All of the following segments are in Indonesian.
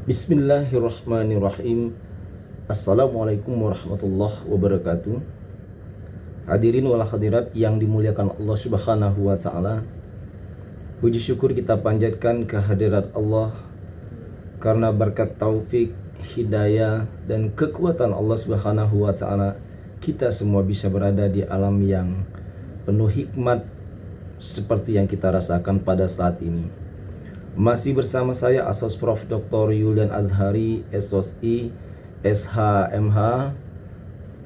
Bismillahirrahmanirrahim. Assalamualaikum warahmatullahi wabarakatuh. Hadirin wal hadirat yang dimuliakan Allah Subhanahu wa taala. Puji syukur kita panjatkan kehadirat Allah karena berkat taufik, hidayah dan kekuatan Allah Subhanahu wa taala kita semua bisa berada di alam yang penuh hikmat seperti yang kita rasakan pada saat ini. Masih bersama saya Asas Prof. Dr. Yulian Azhari, SOSI, SHMH.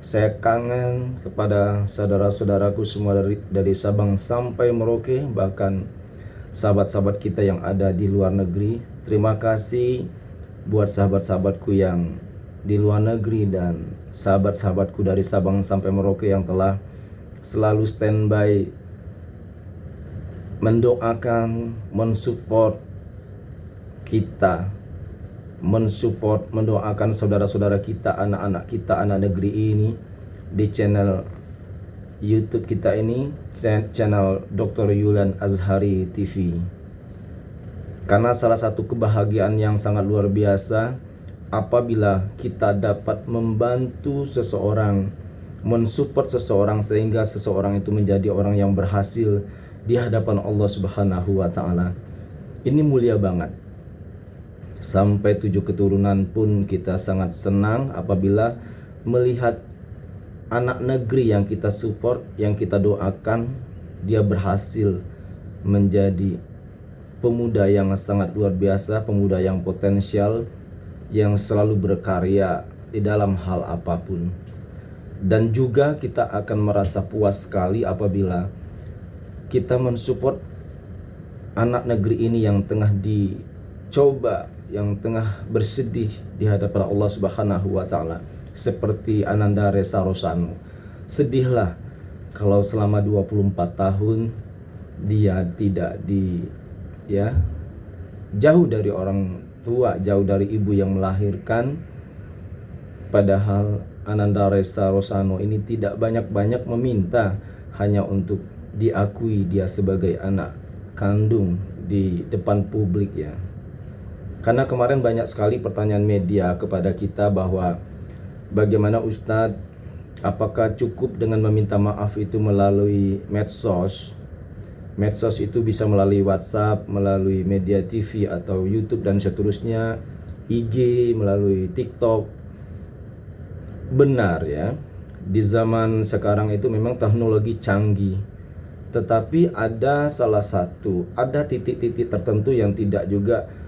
Saya kangen kepada saudara-saudaraku semua dari Sabang sampai Merauke, bahkan sahabat-sahabat kita yang ada di luar negeri. Terima kasih buat sahabat-sahabatku yang di luar negeri dan sahabat-sahabatku dari Sabang sampai Merauke yang telah selalu standby mendoakan, mensupport kita, mendoakan saudara-saudara kita, anak-anak kita, anak negeri ini di channel YouTube kita ini, channel Dr. Yulian Azhari TV. Karena salah satu kebahagiaan yang sangat luar biasa apabila kita dapat membantu seseorang, mensupport seseorang sehingga seseorang itu menjadi orang yang berhasil di hadapan Allah Subhanahu wa taala. Ini mulia banget. Sampai 7 keturunan pun kita sangat senang apabila melihat anak negeri yang kita support, yang kita doakan, dia berhasil menjadi pemuda yang sangat luar biasa, pemuda yang potensial, yang selalu berkarya di dalam hal apapun. Dan juga kita akan merasa puas sekali apabila kita mensupport anak negeri ini yang tengah dicoba, yang tengah bersedih di hadapan Allah Subhanahu wa taala, seperti Ananda Resa Rosano. Sedihlah kalau selama 24 tahun dia tidak jauh dari orang tua, jauh dari ibu yang melahirkan. Padahal Ananda Resa Rosano ini tidak banyak-banyak meminta, hanya untuk diakui dia sebagai anak kandung di depan publik ya. Karena kemarin banyak sekali pertanyaan media kepada kita bahwa bagaimana Ustadz, apakah cukup dengan meminta maaf itu melalui medsos? Medsos itu bisa melalui WhatsApp, melalui media TV atau YouTube dan seterusnya, IG, melalui TikTok. Benar ya, di zaman sekarang itu memang teknologi canggih. Tetapi ada titik-titik tertentu yang tidak juga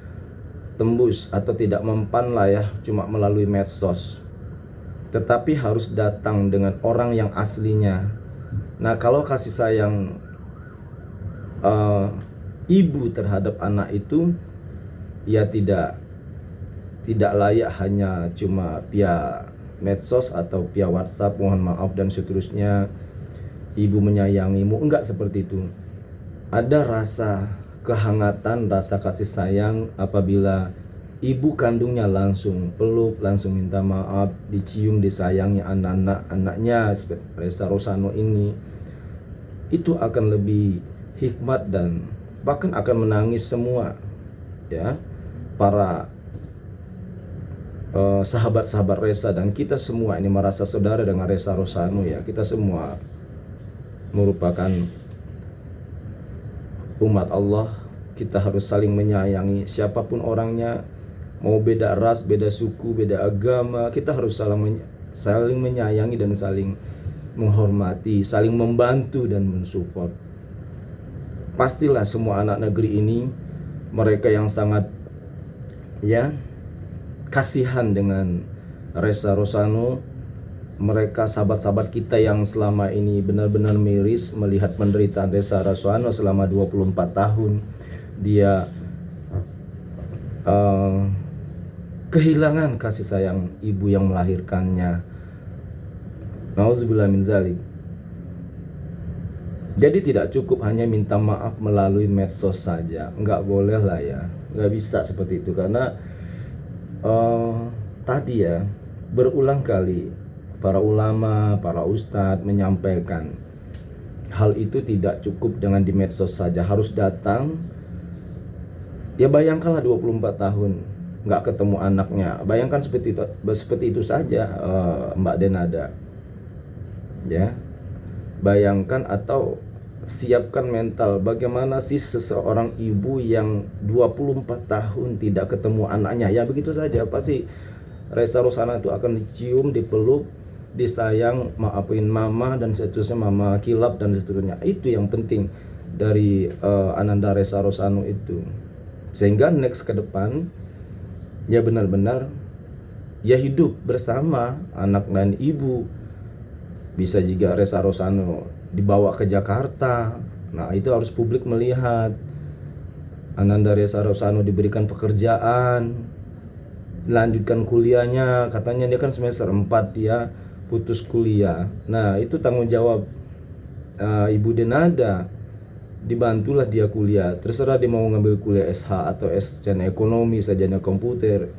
tembus atau tidak mempan lah ya cuma melalui medsos, tetapi harus datang dengan orang yang aslinya. Nah, kalau kasih sayang ibu terhadap anak itu ya tidak layak hanya cuma via medsos atau via WhatsApp, mohon maaf dan seterusnya, ibu menyayangimu, enggak seperti itu. Ada rasa kehangatan, rasa kasih sayang apabila ibu kandungnya langsung peluk, langsung minta maaf, dicium, disayangi anak-anaknya seperti Resa Rosano ini. Itu akan lebih hikmat dan bahkan akan menangis semua ya, para sahabat-sahabat Resa dan kita semua ini merasa saudara dengan Resa Rosano ya. Kita semua merupakan umat Allah, kita harus saling menyayangi siapapun orangnya, mau beda ras, beda suku, beda agama, kita harus saling menyayangi dan saling menghormati, saling membantu dan mensupport. Pastilah semua anak negeri ini, mereka yang sangat kasihan dengan Resa Rosano, mereka sahabat-sahabat kita yang selama ini benar-benar miris melihat penderitaan Resa Rosano selama 24 tahun. Dia kehilangan kasih sayang ibu yang melahirkannya. Nauzubillah min zalik. Jadi tidak cukup hanya minta maaf melalui medsos saja. Enggak boleh lah ya, enggak bisa seperti itu. Karena tadi ya, berulang kali para ulama, para ustadz menyampaikan hal itu tidak cukup dengan di medsos saja, harus datang. Ya bayangkanlah 24 tahun nggak ketemu anaknya. Bayangkan seperti itu saja, Mbak Denada. Ya, bayangkan atau siapkan mental bagaimana sih seseorang ibu yang 24 tahun tidak ketemu anaknya. Ya begitu saja, pasti Resa Rosana itu akan dicium, dipeluk, disayang, maafin mama dan seterusnya, mama kilap dan seterusnya. Itu yang penting dari Ananda Resa Rosano itu. Sehingga next ke depan ya benar-benar ya hidup bersama anak dan ibu. Bisa juga Resa Rosano dibawa ke Jakarta. Nah, itu harus publik melihat. Ananda Resa Rosano diberikan pekerjaan, lanjutkan kuliahnya. Katanya dia kan semester 4 dia putus kuliah. Nah, itu tanggung jawab Ibu Denada. Dibantulah dia kuliah. Terserah dia mau ngambil kuliah SH atau sarjana ekonomi, sarjana komputer,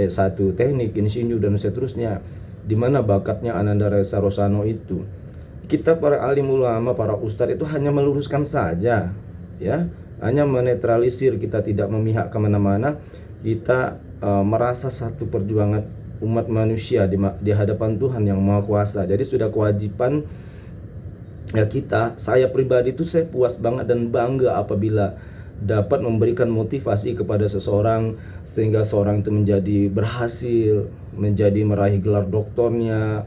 S1 teknik, insinyur dan seterusnya. Di mana bakatnya Ananda Resa Rosano itu. Kita para alim ulama, para ustadz itu hanya meluruskan saja, ya, hanya menetralisir. Kita tidak memihak kemana-mana. Kita merasa satu perjuangan umat manusia di hadapan Tuhan yang Maha Kuasa. Jadi sudah kewajiban ya saya pribadi itu saya puas banget dan bangga apabila dapat memberikan motivasi kepada seseorang sehingga seorang itu menjadi berhasil, menjadi meraih gelar doktornya,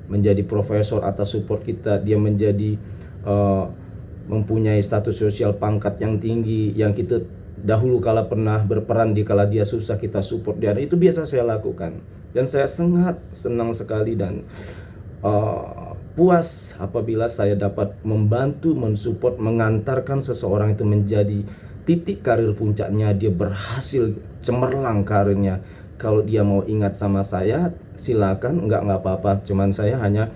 menjadi profesor atas support kita. Dia menjadi mempunyai status sosial pangkat yang tinggi, yang kita dahulu kala pernah berperan di kala dia susah, kita support dia. Itu biasa saya lakukan dan saya sangat senang sekali dan puas apabila saya dapat membantu, mensupport, mengantarkan seseorang itu menjadi titik karir puncaknya. Dia berhasil cemerlang karirnya. Kalau dia mau ingat sama saya silakan, enggak apa-apa. Cuman saya hanya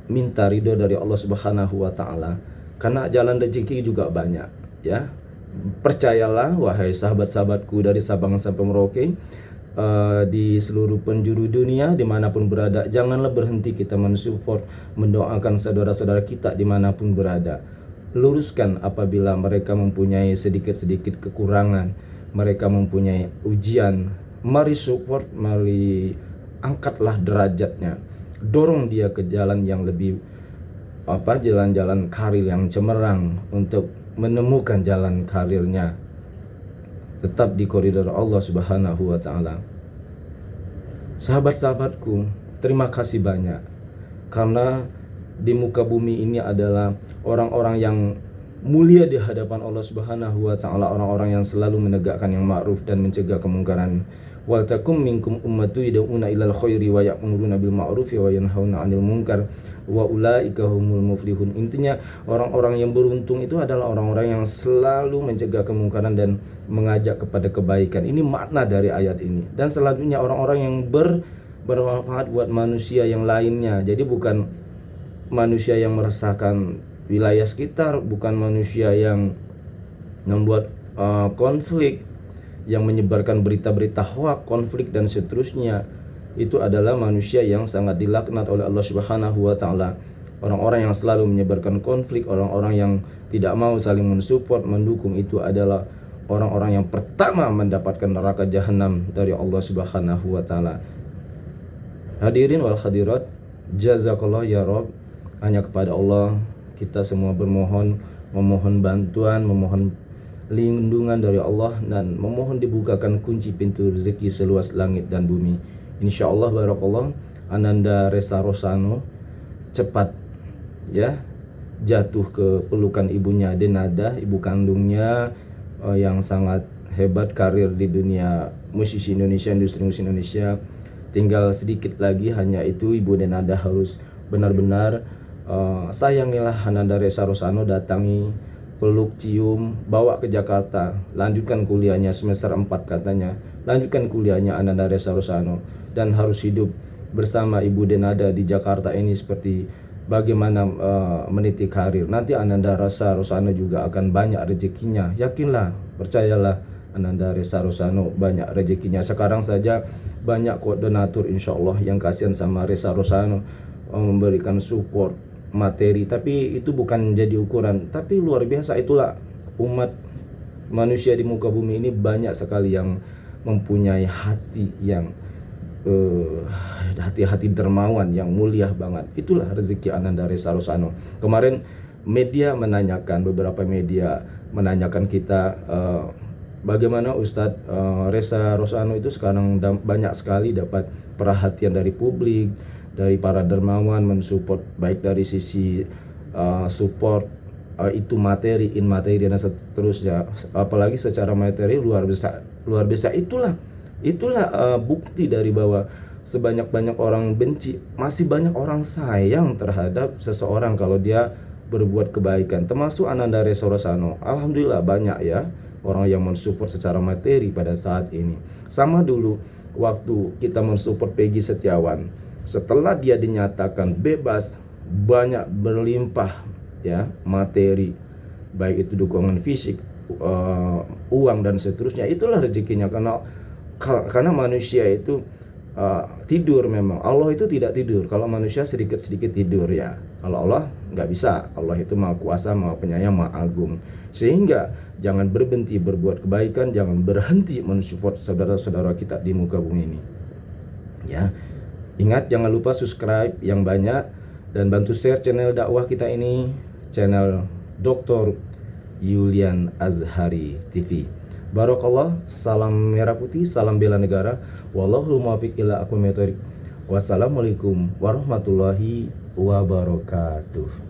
minta ridho dari Allah Subhanahu wa taala. Karena jalan rezeki juga banyak, ya. Percayalah wahai sahabat-sahabatku dari Sabang sampai Merauke, di seluruh penjuru dunia dimanapun berada, janganlah berhenti kita mensupport, mendoakan saudara-saudara kita dimanapun berada. Luruskan apabila mereka mempunyai sedikit-sedikit kekurangan, mereka mempunyai ujian, mari support, mari angkatlah derajatnya, dorong dia ke jalan yang lebih jalan-jalan karir yang cemerlang untuk menemukan jalan karirnya tetap di koridor Allah Subhanahu wa taala. Sahabat-sahabatku, terima kasih banyak karena di muka bumi ini adalah orang-orang yang mulia di hadapan Allah Subhanahu wa taala, orang-orang yang selalu menegakkan yang ma'ruf dan mencegah kemungkaran. Wal takum minkum ummatu yad'una ilal khairi wa ya'muruna bil ma'ruf wa yanhauna 'anil munkar wa ulaika humul muflihun. Intinya orang-orang yang beruntung itu adalah orang-orang yang selalu mencegah kemungkaran dan mengajak kepada kebaikan. Ini makna dari ayat ini. Dan selanjutnya orang-orang yang bermanfaat buat manusia yang lainnya. Jadi bukan manusia yang meresahkan wilayah sekitar, bukan manusia yang membuat konflik, yang menyebarkan berita-berita hoak, konflik dan seterusnya. Itu adalah manusia yang sangat dilaknat oleh Allah Subhanahu wa taala. Orang-orang yang selalu menyebarkan konflik, orang-orang yang tidak mau saling mensupport, mendukung, itu adalah orang-orang yang pertama mendapatkan neraka jahanam dari Allah Subhanahu wa taala. Hadirin wal hadirat, jazakallah ya Rabb. Hanya kepada Allah kita semua memohon bantuan, memohon lindungan dari Allah, dan memohon dibukakan kunci pintu rezeki seluas langit dan bumi. Insyaallah barakallah, Ananda Resa Rosano cepat ya jatuh ke pelukan ibunya Denada, ibu kandungnya yang sangat hebat karir di dunia musisi Indonesia, industri musik Indonesia. Tinggal sedikit lagi, hanya itu Ibu Denada harus benar-benar sayangilah Ananda Resa Rosano, datangi, peluk, cium, bawa ke Jakarta, lanjutkan kuliahnya semester 4 katanya, lanjutkan kuliahnya Ananda Resa Rosano, dan harus hidup bersama Ibu Denada di Jakarta ini seperti bagaimana meniti karir. Nanti Ananda Resa Rosano juga akan banyak rezekinya, yakinlah, percayalah, Ananda Resa Rosano banyak rezekinya. Sekarang saja banyak kok donatur insyaallah yang kasihan sama Resa Rosano, memberikan support materi, tapi itu bukan jadi ukuran. Tapi luar biasa, itulah umat manusia di muka bumi ini, banyak sekali yang mempunyai hati yang hati-hati dermawan yang mulia banget. Itulah rezeki Ananda Resa Rosano. Kemarin beberapa media menanyakan kita, bagaimana Ustadz Resa Rosano itu sekarang banyak sekali dapat perhatian dari publik, dari para dermawan, mensupport baik dari sisi support itu materi, in materi dan seterusnya, apalagi secara materi luar biasa. Itulah bukti dari bahwa sebanyak-banyak orang benci, masih banyak orang sayang terhadap seseorang kalau dia berbuat kebaikan, termasuk Ananda Resa Rosano. Alhamdulillah banyak ya orang yang mensupport secara materi pada saat ini. Sama dulu waktu kita mensupport Peggy Setiawan, setelah dia dinyatakan bebas, banyak berlimpah ya materi, baik itu dukungan fisik, uang dan seterusnya. Itulah rezekinya, karena manusia itu tidur. Memang Allah itu tidak tidur. Kalau manusia sedikit-sedikit tidur ya. Kalau Allah nggak bisa. Allah itu Maha Kuasa, Maha Penyayang, Maha Agung. Sehingga jangan berhenti berbuat kebaikan, jangan berhenti mensupport saudara-saudara kita di muka bumi ini. Ya, ingat jangan lupa subscribe yang banyak dan bantu share channel dakwah kita ini, channel Dr. Yulian Azhari TV. Barakallah, salam merah putih, salam bela negara. Wallahul muwaffiq ila aqwamit thoriq. Wassalamualaikum warahmatullahi wabarakatuh.